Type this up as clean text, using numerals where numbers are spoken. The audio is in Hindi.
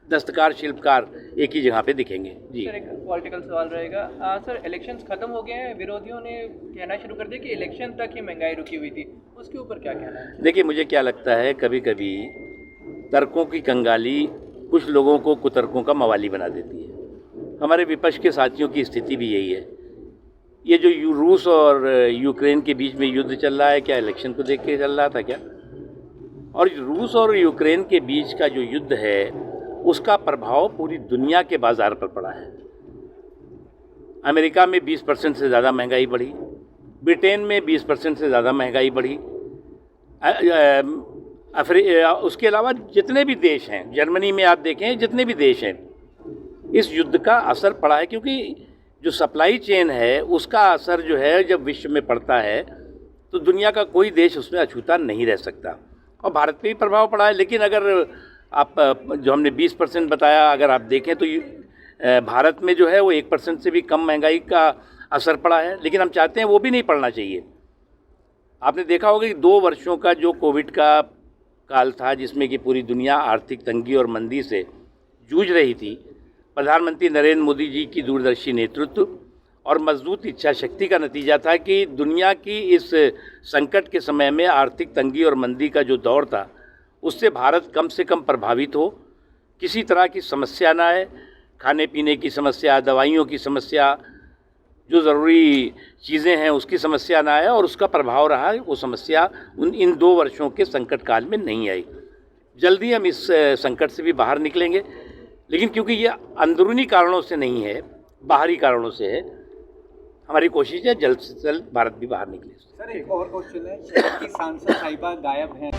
दस्तकार शिल्पकार एक ही जगह पे दिखेंगे। जी सर, एक पॉलिटिकल सवाल रहेगा। सर, इलेक्शंस खत्म हो गए हैं, विरोधियों ने कहना शुरू कर दिया कि इलेक्शन तक ही महंगाई रुकी हुई थी, उसके ऊपर क्या कहना है? देखिए, मुझे क्या लगता है, कभी कभी तर्कों की कंगाली कुछ लोगों को कुतर्कों का मवाली बना देती है। हमारे विपक्ष के साथियों की स्थिति भी यही है। ये जो रूस और यूक्रेन के बीच में युद्ध चल रहा है, क्या इलेक्शन को देख के चल रहा था क्या? और रूस और यूक्रेन के बीच का जो युद्ध है, उसका प्रभाव पूरी दुनिया के बाजार पर पड़ा है। अमेरिका में 20% से ज़्यादा महंगाई बढ़ी, ब्रिटेन में 20% से ज़्यादा महंगाई बढ़ी, उसके अलावा जितने भी देश हैं, जर्मनी में आप देखें, जितने भी देश हैं, इस युद्ध का असर पड़ा है। क्योंकि जो सप्लाई चेन है, उसका असर जो है जब विश्व में पड़ता है तो दुनिया का कोई देश उसमें अछूता नहीं रह सकता, और भारत पे भी प्रभाव पड़ा है। लेकिन अगर आप जो हमने 20% बताया, अगर आप देखें तो भारत में जो है वो 1% से भी कम महंगाई का असर पड़ा है। लेकिन हम चाहते हैं वो भी नहीं पड़ना चाहिए। आपने देखा होगा कि 2 वर्षों का जो कोविड का काल था, जिसमें कि पूरी दुनिया आर्थिक तंगी और मंदी से जूझ रही थी, प्रधानमंत्री नरेंद्र मोदी जी की दूरदर्शी नेतृत्व और मजबूत इच्छा शक्ति का नतीजा था कि दुनिया की इस संकट के समय में आर्थिक तंगी और मंदी का जो दौर था, उससे भारत कम से कम प्रभावित हो, किसी तरह की समस्या ना आए, खाने पीने की समस्या, दवाइयों की समस्या, जो ज़रूरी चीज़ें हैं उसकी समस्या ना आए, और उसका प्रभाव रहा। वो समस्या इन 2 वर्षों के संकट काल में नहीं आई। जल्दी हम इस संकट से भी बाहर निकलेंगे, लेकिन क्योंकि ये अंदरूनी कारणों से नहीं है, बाहरी कारणों से है, हमारी कोशिश है जल्द से जल्द भारत भी बाहर निकले। सर, एक और क्वेश्चन है। शहर की सांसद साहिबा गायब हैं।